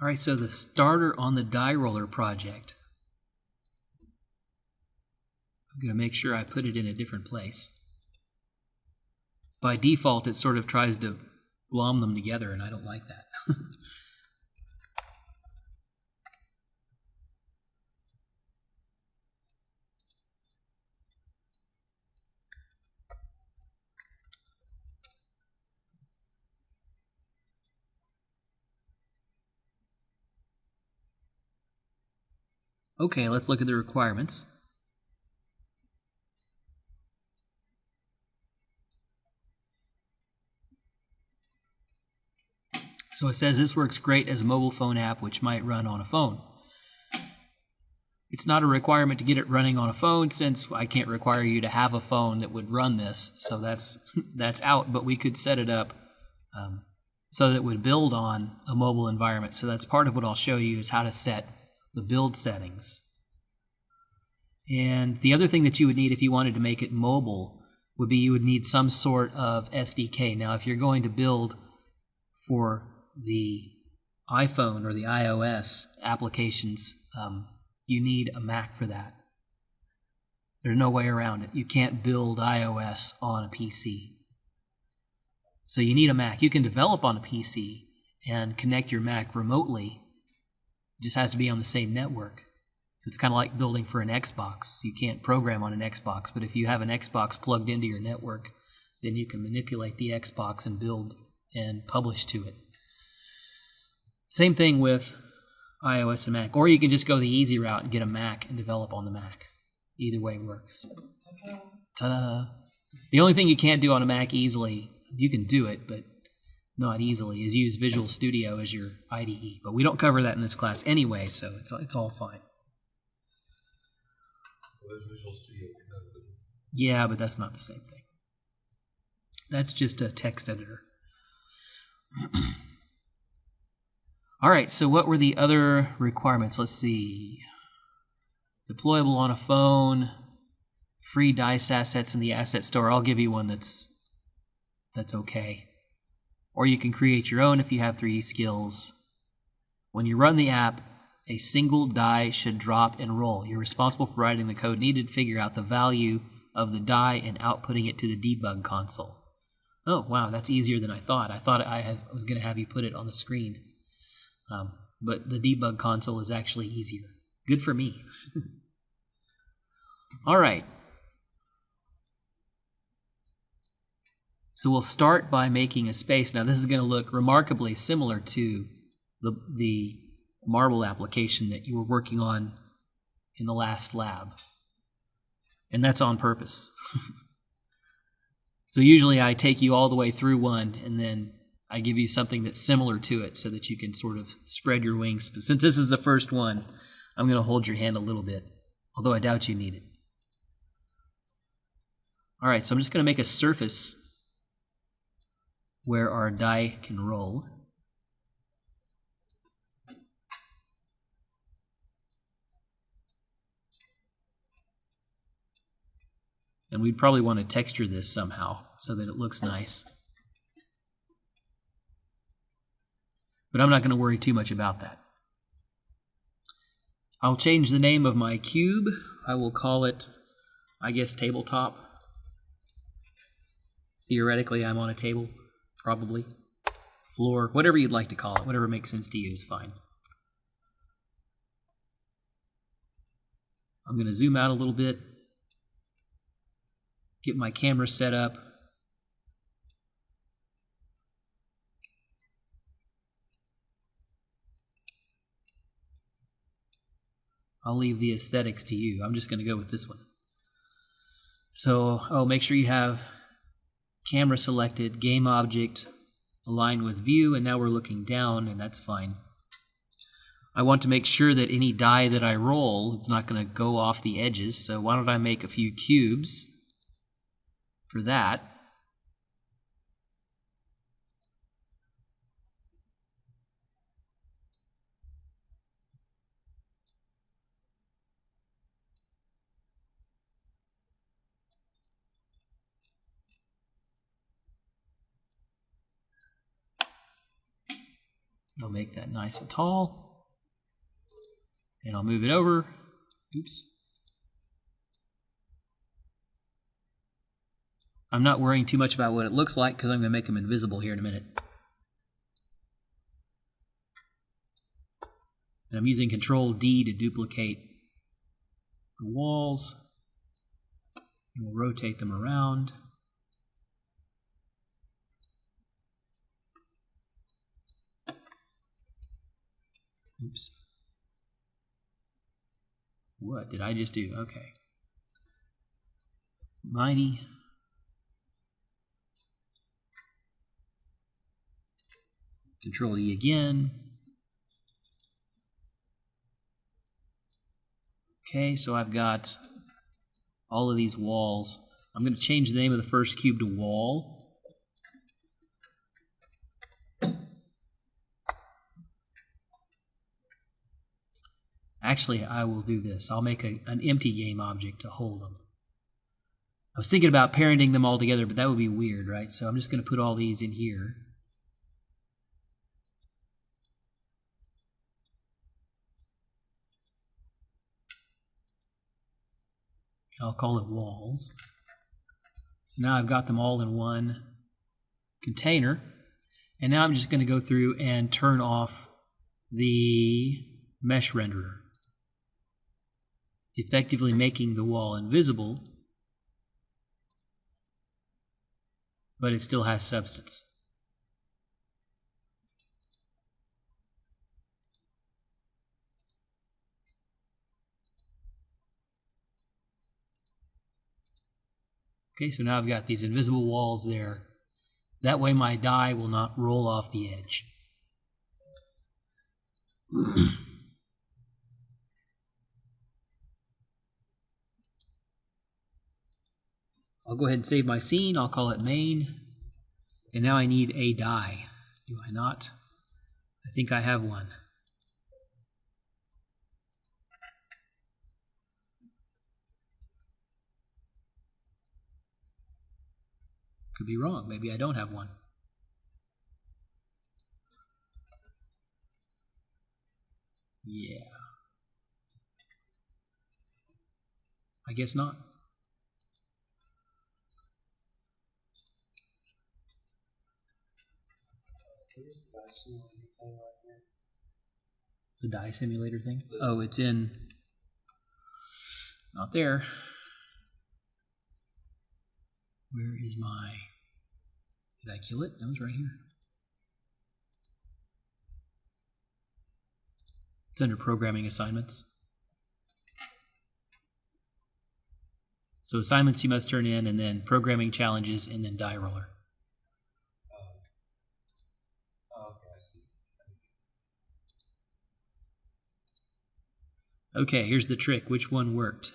All right, so the starter on the die roller project. I'm going to make sure I put it in a different place. By default, it sort of tries to glom them together, and I don't like that. Okay, let's look at the requirements. So it says this works great as a mobile phone app which might run on a phone. It's not a requirement to get it running on a phone since I can't require you to have a phone that would run this, so that's out, but we could set it up so that it would build on a mobile environment. So that's part of what I'll show you is how to set the build settings. And the other thing that you would need if you wanted to make it mobile would be you would need some sort of SDK. Now, if you're going to build for the iPhone or the iOS applications, you need a Mac for that. There's no way around it. You can't build iOS on a PC. So you need a Mac. You can develop on a PC and connect your Mac remotely. It just has to be on the same network. So it's kind of like building for an Xbox. You can't program on an Xbox, but if you have an Xbox plugged into your network, then you can manipulate the Xbox and build and publish to it. Same thing with iOS and Mac. Or you can just go the easy route and get a Mac and develop on the Mac. Either way works. Ta-da! The only thing you can't do on a Mac easily, you can do it, but not easily, is use Visual Studio as your IDE. But we don't cover that in this class anyway, so it's all fine. Yeah, but that's not the same thing. That's just a text editor. All right, so what were the other requirements? Let's see. Deployable on a phone, free dice assets in the asset store. I'll give you one that's okay. Or you can create your own if you have 3D skills. When you run the app, a single die should drop and roll. You're responsible for writing the code needed to figure out the value of the die and outputting it to the debug console. Oh, wow, that's easier than I thought. I thought I was going to have you put it on the screen. But the debug console is actually easier. Good for me. All right. So we'll start by making a space. Now this is going to look remarkably similar to the marble application that you were working on in the last lab. And that's on purpose. So usually I take you all the way through one and then I give you something that's similar to it so that you can sort of spread your wings. But since this is the first one, I'm going to hold your hand a little bit, although I doubt you need it. All right, so I'm just going to make a surface where our die can roll. And we'd probably want to texture this somehow so that it looks nice. But I'm not going to worry too much about that. I'll change the name of my cube. I will call it, I guess, tabletop. Theoretically, I'm on a table, probably. Floor, whatever you'd like to call it, whatever makes sense to you is fine. I'm going to zoom out a little bit, get my camera set up. I'll leave the aesthetics to you. I'm just going to go with this one. So, make sure you have camera selected, game object aligned with view, and now we're looking down, and that's fine. I want to make sure that any die that I roll, it's not going to go off the edges, so why don't I make a few cubes for that. I'll make that nice and tall. And I'll move it over. Oops. I'm not worrying too much about what it looks like because I'm going to make them invisible here in a minute. And I'm using Control D to duplicate the walls. And we'll rotate them around. Oops. What did I just do? Okay. Mighty. Control E again. Okay, so I've got all of these walls. I'm going to change the name of the first cube to wall. Actually, I will do this. I'll make an empty game object to hold them. I was thinking about parenting them all together, but that would be weird, right? So I'm just going to put all these in here. I'll call it walls. So now I've got them all in one container. And now I'm just going to go through and turn off the mesh renderer, effectively making the wall invisible, but it still has substance. Okay, so now I've got these invisible walls there. That way my die will not roll off the edge. I'll go ahead and save my scene. I'll call it main. And now I need a die. Do I not? I think I have one. Could be wrong. Maybe I don't have one. Yeah. I guess not. The die simulator thing? Oh, it's in. Not there. Where is my. Did I kill it? No, it's right here. It's under programming assignments. So assignments you must turn in, and then programming challenges, and then die roller. Okay, I see. Okay, here's the trick. Which one worked?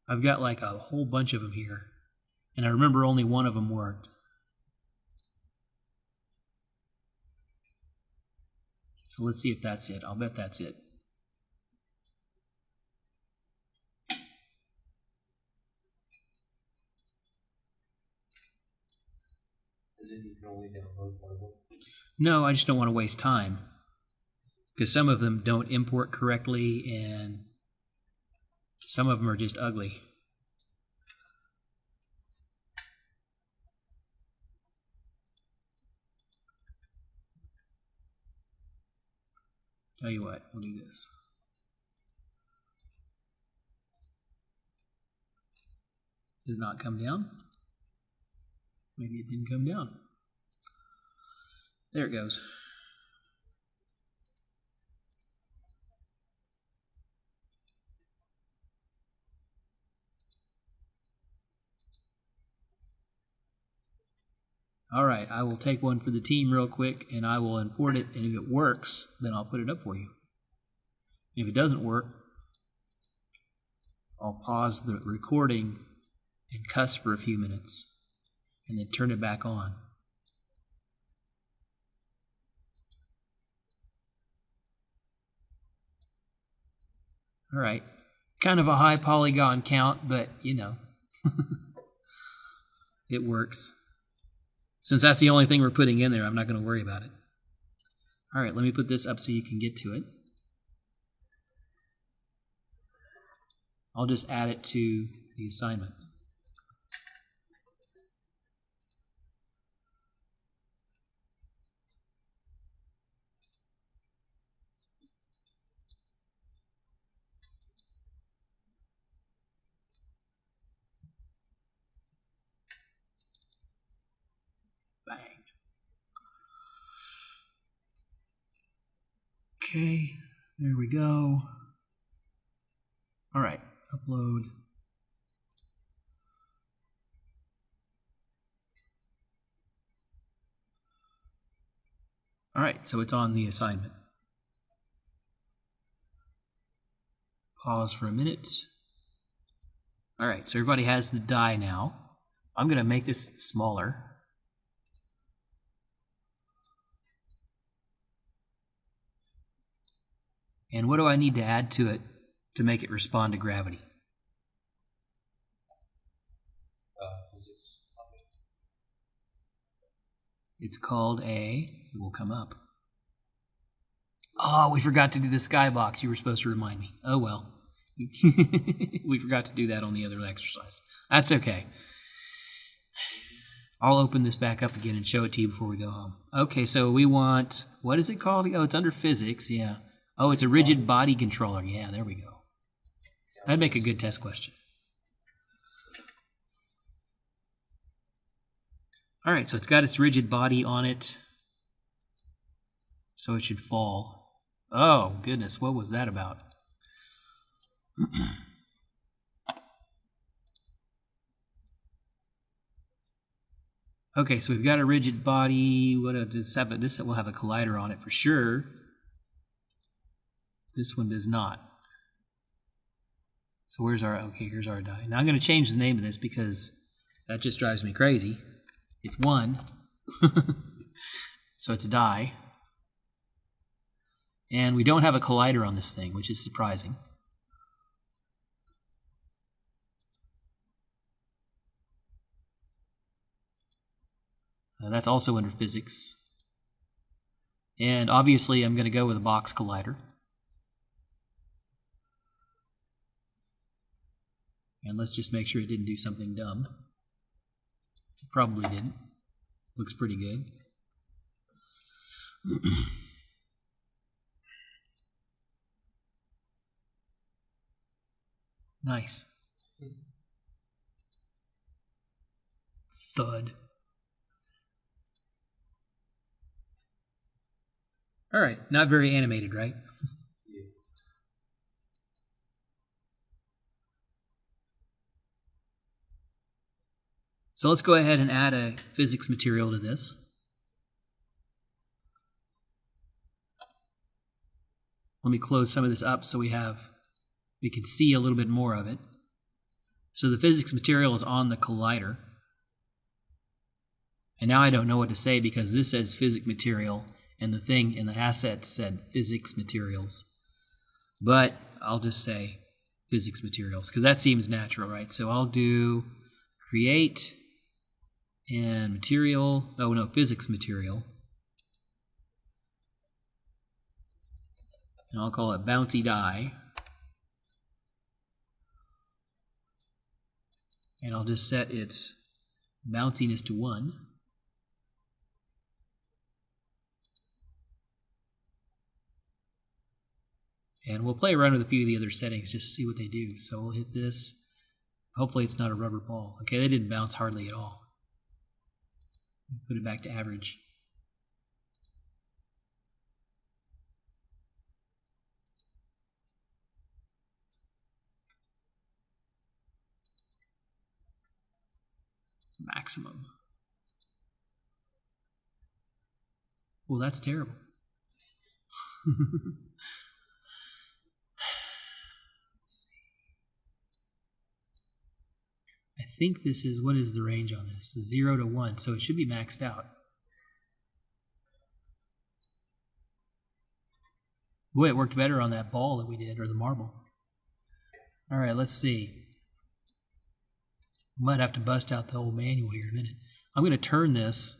I've got like a whole bunch of them here, and I remember only one of them worked. So let's see if that's it. I'll bet that's it. Is it you can only download one of them? No, I just don't want to waste time, because some of them don't import correctly, and some of them are just ugly. Tell you what, we'll do this. Did it not come down? Maybe it didn't come down. There it goes. All right, I will take one for the team real quick, and I will import it, and if it works, then I'll put it up for you. If it doesn't work, I'll pause the recording and cuss for a few minutes, and then turn it back on. All right, Kind of a high polygon count, but you know, it works. Since that's the only thing we're putting in there, I'm not going to worry about it. All right, let me put this up so you can get to it. I'll just add it to the assignment. Bang. Okay, there we go. All right, upload. All right, so it's on the assignment. Pause for a minute. All right, so everybody has the die now. I'm going to make this smaller. And what do I need to add to it to make it respond to gravity? Physics. It's called it will come up. Oh, we forgot to do the skybox. You were supposed to remind me. Oh, well. We forgot to do that on the other exercise. That's okay. I'll open this back up again and show it to you before we go home. Okay, so we want, what is it called? Oh, it's under physics, yeah. Oh, it's a rigid body controller. Yeah, there we go. That'd make a good test question. All right, so it's got its rigid body on it. So it should fall. Oh, goodness, what was that about? Okay, so we've got a rigid body. This will have a collider on it for sure. This one does not. So where's our, okay, here's our die. Now I'm going to change the name of this because that just drives me crazy. It's 1. So it's a die. And we don't have a collider on this thing, which is surprising. That's also under physics. And obviously I'm going to go with a box collider. And let's just make sure it didn't do something dumb. It probably didn't. Looks pretty good. Nice. Thud. All right, not very animated, right? Yeah. So let's go ahead and add a physics material to this. Let me close some of this up so we can see a little bit more of it. So the physics material is on the collider. And now I don't know what to say because this says physics material and the thing in the assets said physics materials. But I'll just say physics materials because that seems natural, right? So I'll do create and material, oh no, physics material. And I'll call it bouncy die. And I'll just set its bounciness to 1. And we'll play around with a few of the other settings just to see what they do. So we'll hit this. Hopefully it's not a rubber ball. Okay, they didn't bounce hardly at all. Put it back to average. Maximum. Well, that's terrible. I think this is, what is the range on this? 0 to 1, so it should be maxed out. Boy, it worked better on that ball that we did, or the marble. All right, let's see. Might have to bust out the whole manual here in a minute. I'm going to turn this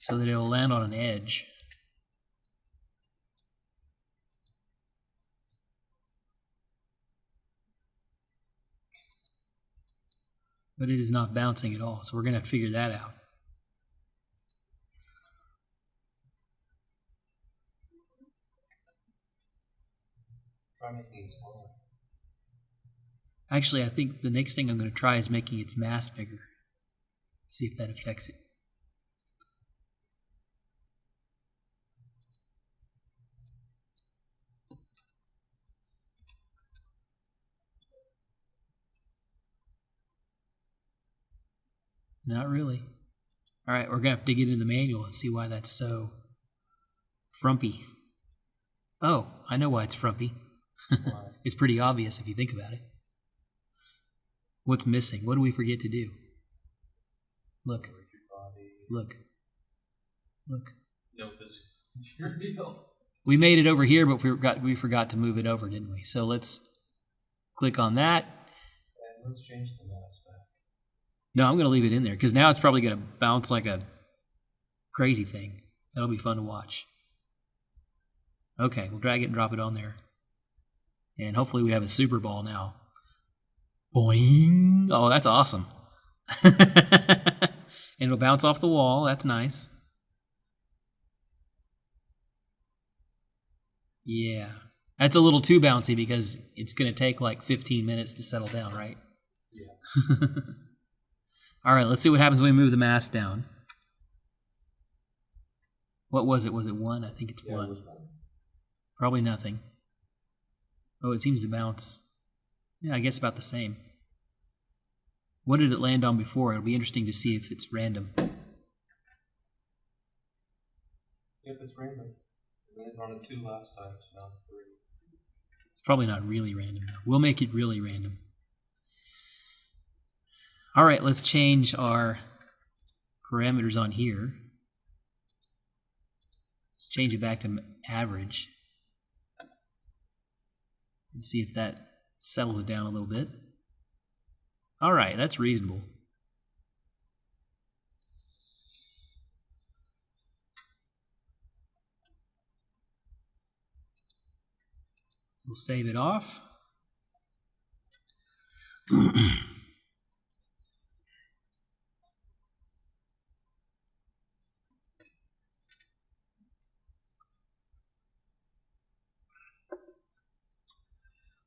so that it will land on an edge. But it is not bouncing at all, so we're going to have to figure that out. Try making it smaller. Actually, I think the next thing I'm going to try is making its mass bigger. See if that affects it. Not really. All right, we're going to have to dig into the manual and see why that's so frumpy. Oh, I know why it's frumpy. Why? It's pretty obvious if you think about it. What's missing? What do we forget to do? Look. Work your body. Look. Look. No physical material. We made it over here, but we forgot to move it over, didn't we? So let's click on that. And let's change the mass back. No, I'm going to leave it in there because now it's probably going to bounce like a crazy thing. That'll be fun to watch. Okay, we'll drag it and drop it on there. And hopefully we have a super ball now. Boing! Oh, that's awesome. And it'll bounce off the wall. That's nice. Yeah. That's a little too bouncy because it's going to take like 15 minutes to settle down, right? Yeah. All right, let's see what happens when we move the mass down. What was it? Was it 1? I think it's 1. It was 1. Probably nothing. Oh, it seems to bounce. Yeah, I guess about the same. What did it land on before? It'll be interesting to see if it's random. Yep, it's random. It landed on a 2 last time, so now it's 3. It's probably not really random, though. We'll make it really random. All right, let's change our parameters on here. Let's change it back to average. And see if that settles it down a little bit. All right, that's reasonable. We'll save it off.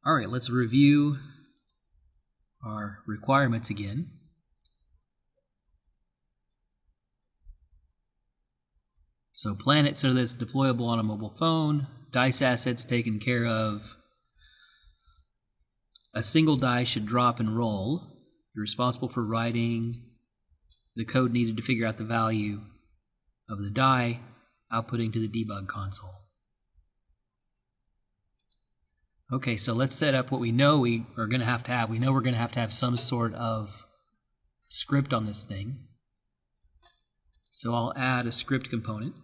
All right, let's review our requirements again. So plan it so that it's deployable on a mobile phone. Dice assets taken care of. A single die should drop and roll. You're responsible for writing the code needed to figure out the value of the die, outputting to the debug console. Okay, so let's set up what we know we are going to have. We know we're going to have some sort of script on this thing. So I'll add a script component.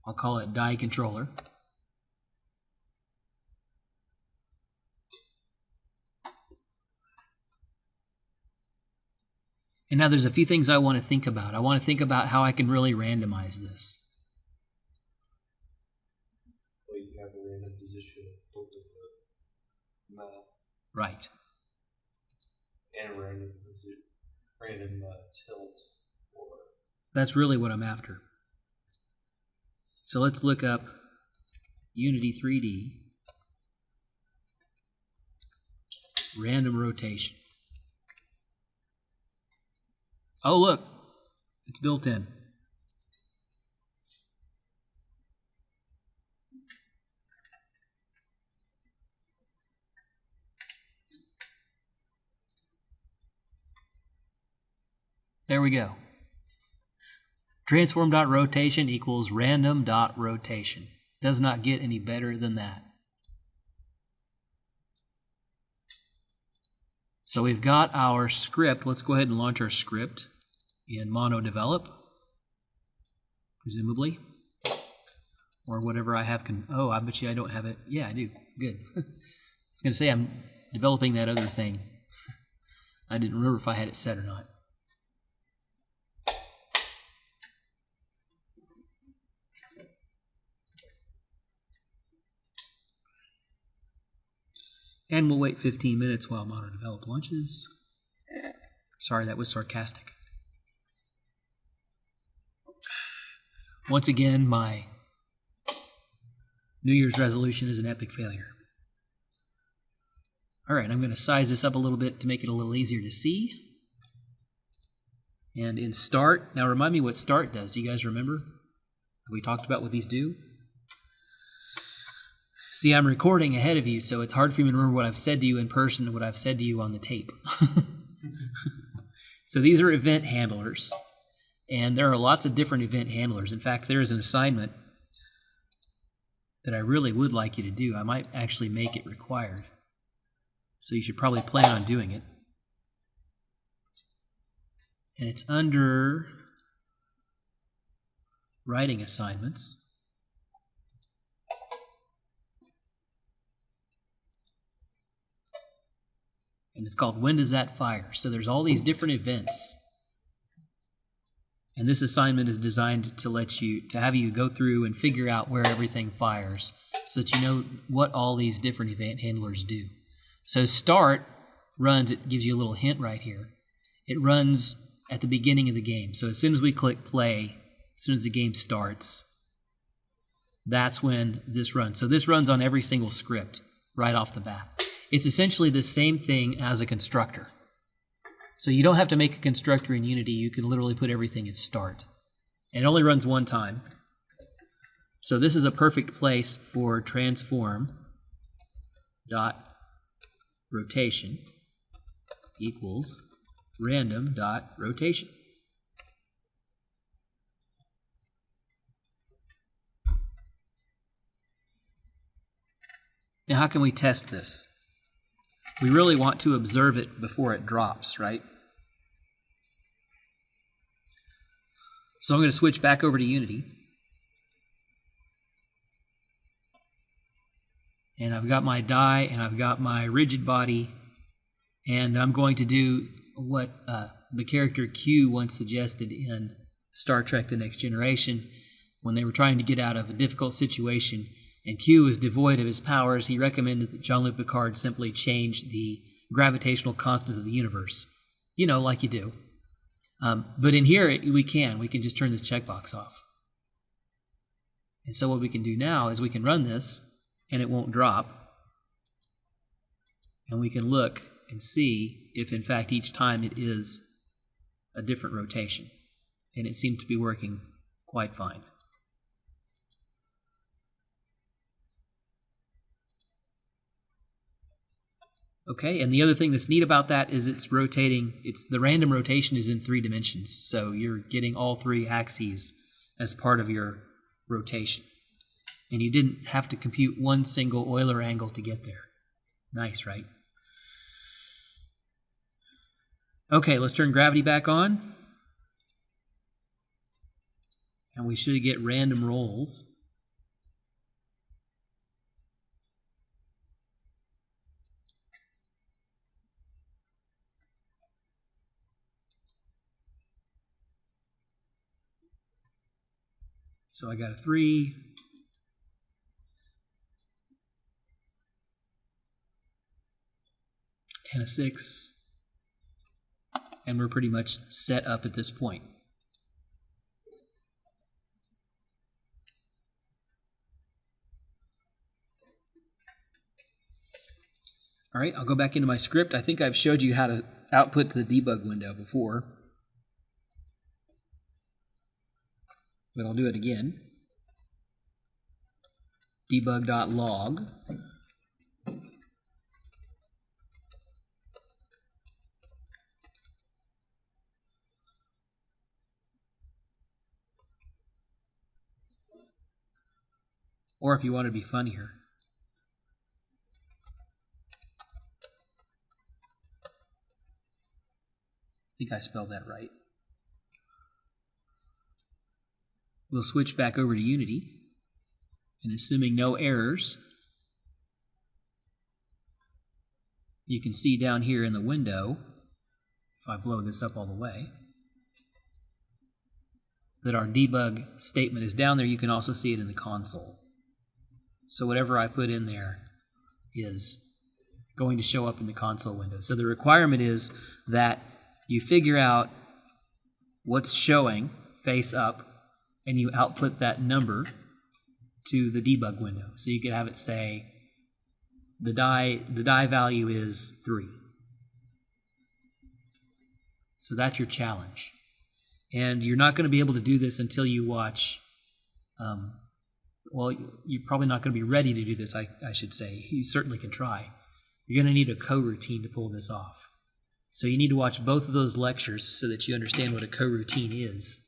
I'll call it die controller. And now there's a few things I want to think about. I want to think about how I can really randomize this. Well, you have a random position over the map. Right. And a random tilt. Or That's really what I'm after. So let's look up Unity 3D, random rotation. Oh, look, it's built in. There we go. Transform.rotation equals random.rotation. Does not get any better than that. So we've got our script. Let's go ahead and launch our script in mono develop, presumably. or whatever I have. Oh, I bet you I don't have it. Yeah, I do. Good. I was going to say I'm developing that other thing. I didn't remember if I had it set or not. And we'll wait 15 minutes while Mono develop launches. Sorry, that was sarcastic. Once again, my New Year's resolution is an epic failure. All right, I'm going to size this up a little bit to make it a little easier to see. And in Start, now remind me what Start does. Do you guys remember? Have we talked about what these do? See, I'm recording ahead of you, so it's hard for me to remember what I've said to you in person and what I've said to you on the tape. So these are event handlers, and there are lots of different event handlers. In fact, there is an assignment that I really would like you to do. I might actually make it required, so you should probably plan on doing it. And it's under Writing Assignments. And it's called When Does That Fire? So there's all these different events. And this assignment is designed to have you go through and figure out where everything fires so that you know what all these different event handlers do. So Start runs, it gives you a little hint right here. It runs at the beginning of the game. So as soon as we click play, as soon as the game starts, that's when this runs. So this runs on every single script right off the bat. It's essentially the same thing as a constructor. So you don't have to make a constructor in Unity. You can literally put everything in Start. And it only runs one time. So this is a perfect place for transform dot rotation equals random dot rotation. Now, how can we test this? We really want to observe it before it drops, right? So I'm going to switch back over to Unity. And I've got my die, and I've got my rigid body, and I'm going to do what the character Q once suggested in Star Trek: The Next Generation when they were trying to get out of a difficult situation. And Q is devoid of his powers. He recommended that Jean-Luc Picard simply change the gravitational constants of the universe. You know, like you do. But in here, we can just turn this checkbox off. And so what we can do now is we can run this, and it won't drop. And we can look and see if, in fact, each time it is a different rotation. And it seems to be working quite fine. Okay, and the other thing that's neat about that is it's rotating, the random rotation is in 3 dimensions, so you're getting all 3 axes as part of your rotation. And you didn't have to compute one single Euler angle to get there. Nice, right? Okay, let's turn gravity back on. And we should get random rolls. So I got a 3. And a 6. And we're pretty much set up at this point. All right, I'll go back into my script. I think I've showed you how to output to the debug window before. But I'll do it again. Debug.log. Or if you want to be funnier, I think I spelled that right. We'll switch back over to Unity. And assuming no errors, you can see down here in the window, if I blow this up all the way, that our debug statement is down there. You can also see it in the console. So whatever I put in there is going to show up in the console window. So the requirement is that you figure out what's showing face up and you output that number to the debug window. So you could have it say the die value is 3. So that's your challenge. And you're not going to be able to do this until you watch, well, you're probably not going to be ready to do this, I should say. You certainly can try. You're going to need a coroutine to pull this off. So you need to watch both of those lectures so that you understand what a coroutine is.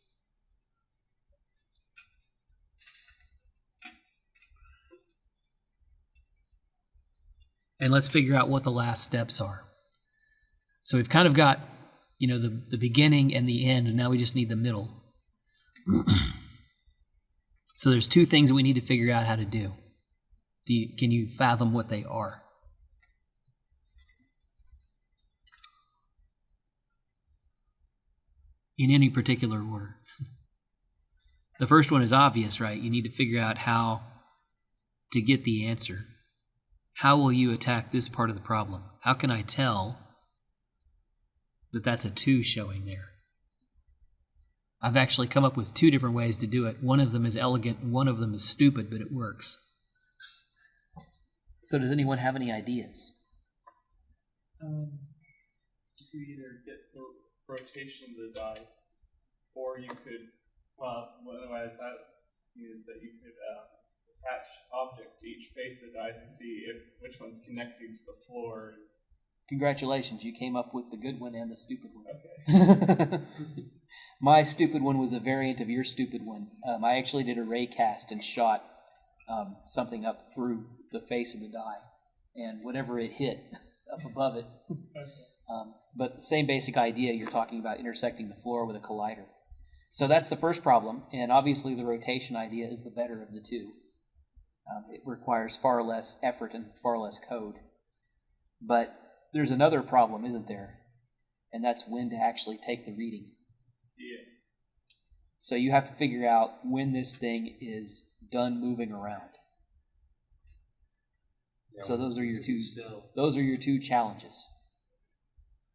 And let's figure out what the last steps are. So we've kind of got, you know, the beginning and the end, and now we just need the middle. So there's 2 things that we need to figure out how to do. Can you fathom what they are? In any particular order. The first one is obvious, right? You need to figure out how to get the answer. How will you attack this part of the problem? How can I tell that that's a 2 showing there? I've actually come up with 2 different ways to do it. One of them is elegant and one of them is stupid, but it works. So does anyone have any ideas? You could either get the rotation of the dice, or you could, one way I thought is that you could attach objects to each face of the dice and see which one's connecting to the floor. Congratulations, you came up with the good one and the stupid one. Okay. My stupid one was a variant of your stupid one. I actually did a ray cast and shot something up through the face of the die, and whatever it hit up above it. Okay. But the same basic idea, you're talking about intersecting the floor with a collider. So that's the first problem, and obviously the rotation idea is the better of the 2. It requires far less effort and far less code. But there's another problem, isn't there? And that's when to actually take the reading. Yeah. So you have to figure out when this thing is done moving around. Yeah, So those are your 2. Still. Those are your 2 challenges.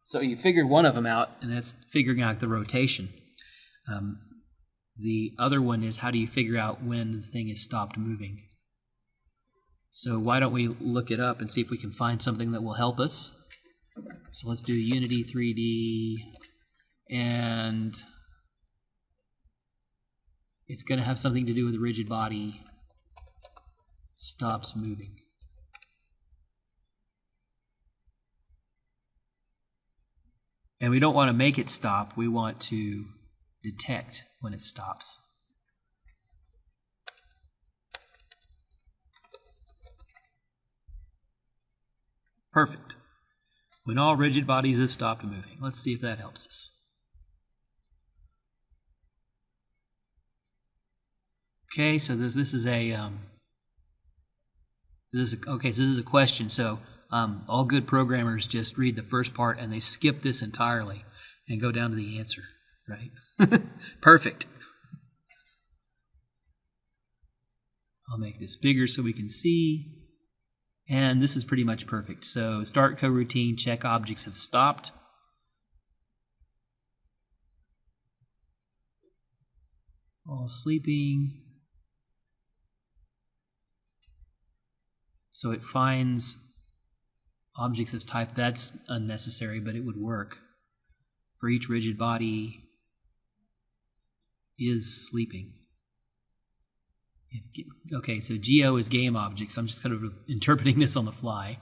So you figured one of them out, and that's figuring out the rotation. The other one is how do you figure out when the thing is stopped moving? So why don't we look it up and see if we can find something that will help us. So let's do Unity 3D, and it's going to have something to do with the rigid body stops moving. And we don't want to make it stop, we want to detect when it stops. Perfect. When all rigid bodies have stopped moving. Let's see if that helps us. Okay, so this is a this is a question. So all good programmers just read the first part and they skip this entirely and go down to the answer, right? Perfect. I'll make this bigger so we can see. And this is pretty much perfect. So start coroutine, check objects have stopped. All sleeping. So it finds objects of type, that's unnecessary, but it would work. For each rigid body is sleeping. Okay, so Geo is game object, so I'm just kind of interpreting this on the fly.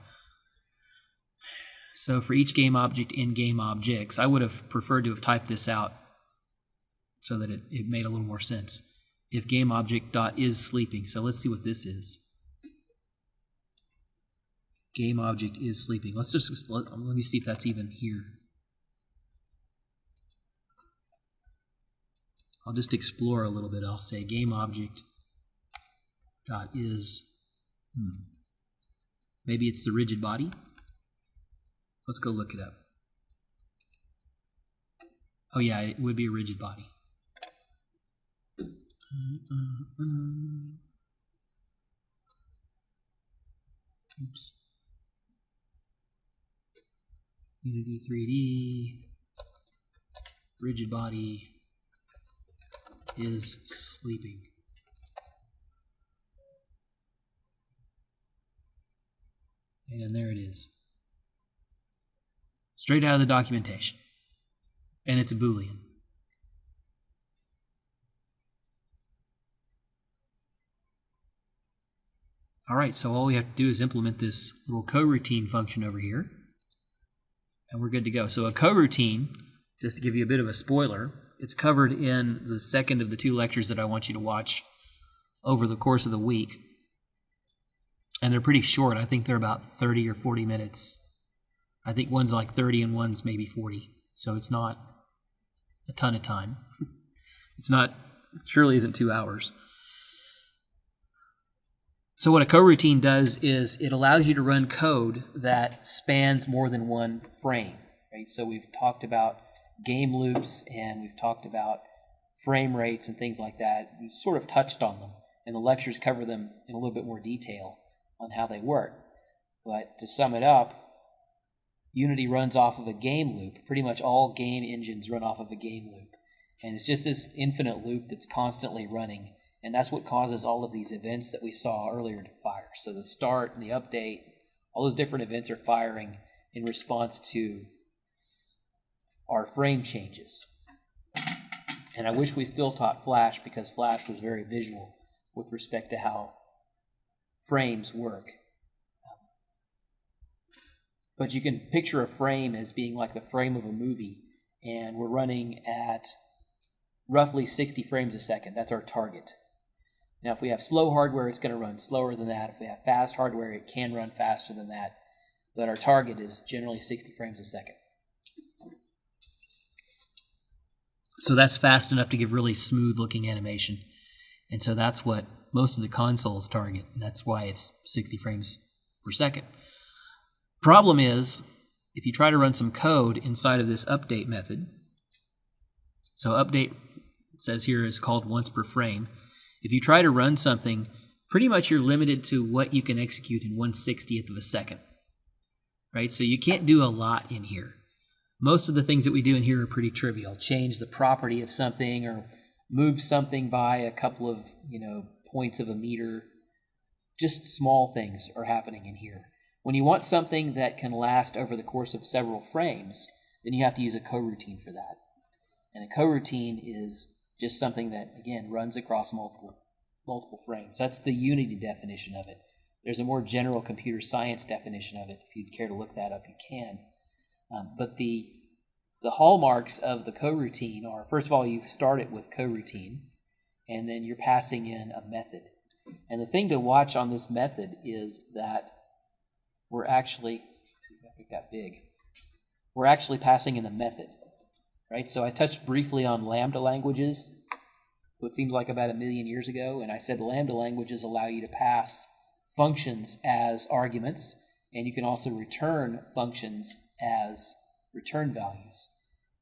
So for each game object in game objects, I would have preferred to have typed this out so that it made a little more sense. If game object dot is sleeping, so let's see what this is. Game object is sleeping. Let me see if that's even here. I'll just explore a little bit. I'll say game object dot is, maybe it's the rigid body. Let's go look it up. Oh yeah, it would be a rigid body. Oops. Unity 3D, rigid body is sleeping. And there it is. Straight out of the documentation. And it's a Boolean. All right, so all we have to do is implement this little coroutine function over here, and we're good to go. So a coroutine, just to give you a bit of a spoiler, it's covered in the second of the 2 lectures that I want you to watch over the course of the week. And they're pretty short. I think they're about 30 or 40 minutes. I think one's like 30 and one's maybe 40. So it's not a ton of time. It surely isn't 2 hours. So what a coroutine does is it allows you to run code that spans more than one frame, right? So we've talked about game loops and we've talked about frame rates and things like that. We've sort of touched on them, and the lectures cover them in a little bit more detail on how they work. But to sum it up, Unity runs off of a game loop. Pretty much all game engines run off of a game loop. And it's just this infinite loop that's constantly running. And that's what causes all of these events that we saw earlier to fire. So the start and the update, all those different events are firing in response to our frame changes. And I wish we still taught Flash, because Flash was very visual with respect to how frames work. But you can picture a frame as being like the frame of a movie, and we're running at roughly 60 frames a second. That's our target. Now, if we have slow hardware, it's going to run slower than that. If we have fast hardware, it can run faster than that. But our target is generally 60 frames a second. So that's fast enough to give really smooth-looking animation. And so that's what most of the consoles target. And that's why it's 60 frames per second. Problem is, if you try to run some code inside of this update method, so update, it says here, is called once per frame. If you try to run something, pretty much you're limited to what you can execute in 1/60th of a second, right? So you can't do a lot in here. Most of the things that we do in here are pretty trivial. Change the property of something or move something by a couple of, points of a meter. Just small things are happening in here. When you want something that can last over the course of several frames, then you have to use a coroutine for that. And a coroutine is just something that, again, runs across multiple frames. That's the Unity definition of it. There's a more general computer science definition of it. If you'd care to look that up, you can. But the hallmarks of the coroutine are, first of all, you start it with coroutine, and then you're passing in a method. And the thing to watch on this method is that we're actually, see if it got big. We're actually passing in the method, right? So I touched briefly on Lambda languages, what seems like about 1 million years ago, and I said Lambda languages allow you to pass functions as arguments, and you can also return functions as return values.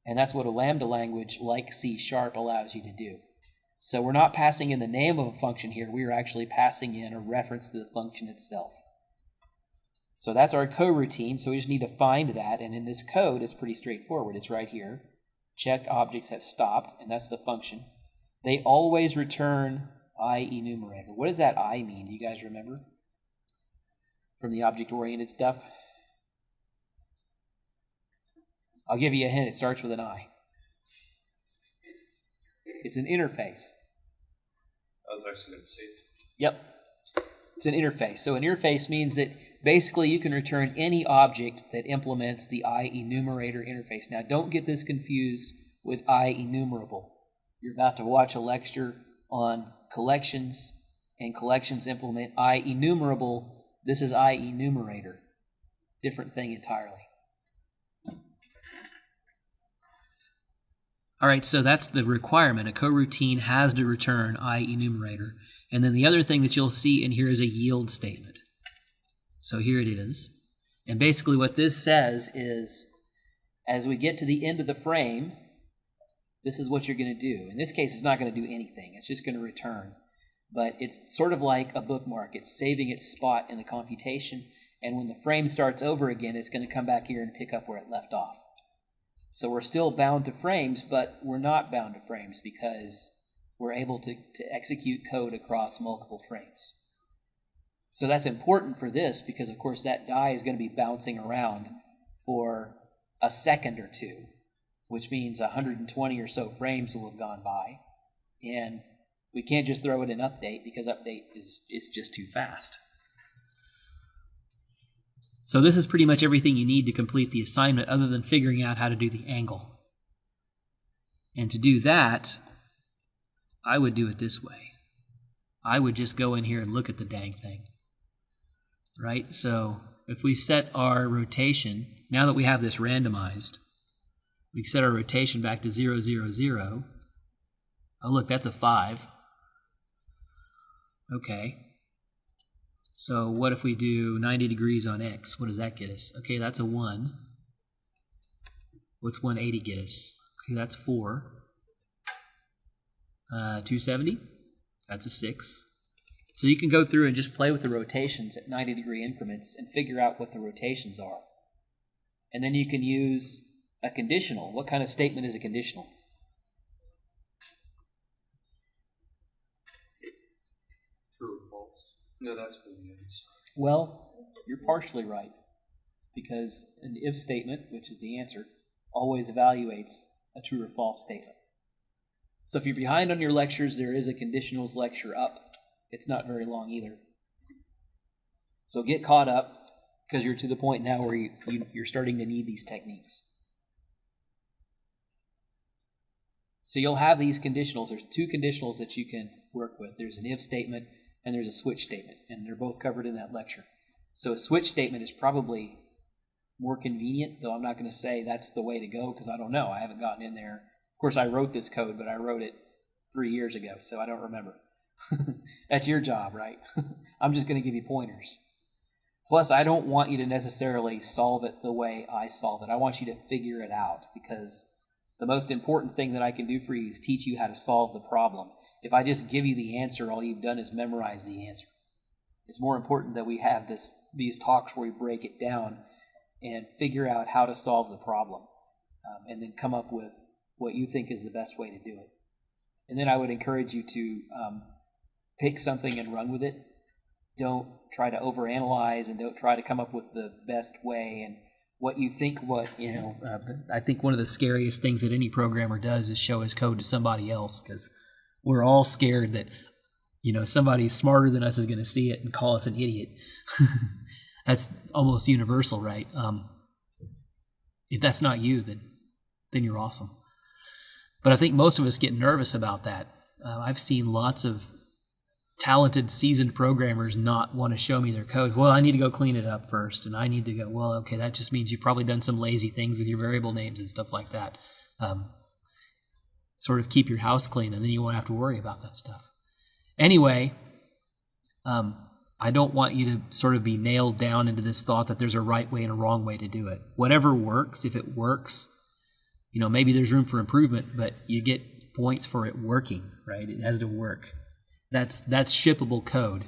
And that's what a Lambda language like C# allows you to do. So we're not passing in the name of a function here, we are actually passing in a reference to the function itself. So that's our coroutine, so we just need to find that, and in this code it's pretty straightforward. It's right here. Checked objects have stopped, and that's the function. They always return I enumerator. What does that I mean? Do you guys remember? From the object-oriented stuff? I'll give you a hint. It starts with an I. It's an interface. I was actually going to say it. Yep. It's an interface. So an interface means that basically you can return any object that implements the I enumerator interface. Now, don't get this confused with I enumerable. You're about to watch a lecture on collections, and collections implement I enumerable. This is I enumerator. Different thing entirely. All right, so that's the requirement. A coroutine has to return I enumerator. And then the other thing that you'll see in here is a yield statement. So here it is. And basically what this says is, as we get to the end of the frame, this is what you're going to do. In this case, it's not going to do anything. It's just going to return. But it's sort of like a bookmark. It's saving its spot in the computation. And when the frame starts over again, it's going to come back here and pick up where it left off. So we're still bound to frames, but we're not bound to frames because we're able to execute code across multiple frames. So that's important for this because, of course, that die is going to be bouncing around for a second or two, which means 120 or so frames will have gone by. And we can't just throw it in update because update is just too fast. So this is pretty much everything you need to complete the assignment other than figuring out how to do the angle. And to do that, I would do it this way. I would just go in here and look at the dang thing. Right? So if we set our rotation, now that we have this randomized, we set our rotation back to 0, 0, 0. Oh, look, that's a 5. Okay. So what if we do 90 degrees on X? What does that get us? Okay, that's a 1. What's 180 get us? Okay, that's 4. 270? That's a 6. So you can go through and just play with the rotations at 90 degree increments and figure out what the rotations are. And then you can use a conditional. What kind of statement is a conditional? True or false? No, that's Booleans. Well, you're partially right, because an if statement, which is the answer, always evaluates a true or false statement. So if you're behind on your lectures, there is a conditionals lecture up. It's not very long either. So get caught up, because you're to the point now where you're starting to need these techniques. So you'll have these conditionals. There's 2 conditionals that you can work with. There's an if statement and there's a switch statement, and they're both covered in that lecture. So a switch statement is probably more convenient, though I'm not going to say that's the way to go because I don't know. I haven't gotten in there. Of course, I wrote this code, but I wrote it 3 years ago, so I don't remember. That's your job, right? I'm just going to give you pointers. Plus, I don't want you to necessarily solve it the way I solve it. I want you to figure it out, because the most important thing that I can do for you is teach you how to solve the problem. If I just give you the answer, all you've done is memorize the answer. It's more important that we have these talks where we break it down and figure out how to solve the problem, and then come up with what you think is the best way to do it. And then I would encourage you to pick something and run with it. Don't try to overanalyze, and don't try to come up with the best way and what you think. I think one of the scariest things that any programmer does is show his code to somebody else, because we're all scared that somebody smarter than us is going to see it and call us an idiot. That's almost universal, right? If that's not you, then you're awesome. But I think most of us get nervous about that. I've seen lots of talented, seasoned programmers not want to show me their codes. Well, I need to go clean it up first, and I need to go, well, okay, that just means you've probably done some lazy things with your variable names and stuff like that. Sort of keep your house clean, and then you won't have to worry about that stuff. Anyway, I don't want you to sort of be nailed down into this thought that there's a right way and a wrong way to do it. Whatever works, if it works, maybe there's room for improvement, but you get points for it working, right? It has to work. That's shippable code.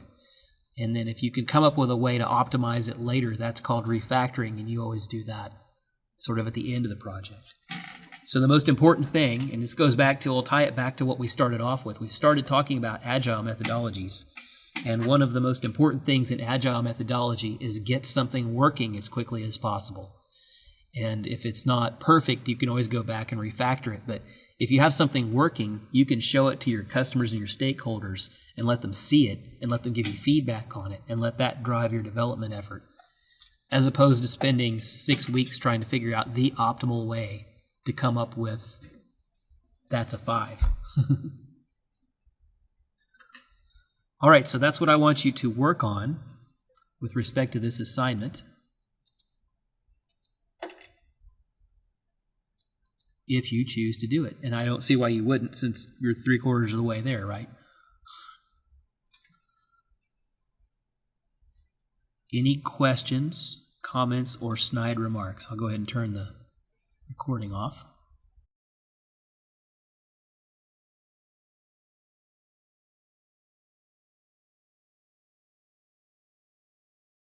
And then if you can come up with a way to optimize it later, that's called refactoring, and you always do that sort of at the end of the project. So the most important thing, and this goes back to, we'll tie it back to what we started off with. We started talking about agile methodologies. And one of the most important things in agile methodology is get something working as quickly as possible. And if it's not perfect, you can always go back and refactor it. But if you have something working, you can show it to your customers and your stakeholders and let them see it and let them give you feedback on it and let that drive your development effort, as opposed to spending 6 weeks trying to figure out the optimal way to come up with that's a 5. All right, so that's what I want you to work on with respect to this assignment. If you choose to do it. And I don't see why you wouldn't, since you're 3/4 of the way there, right? Any questions, comments, or snide remarks? I'll go ahead and turn the recording off.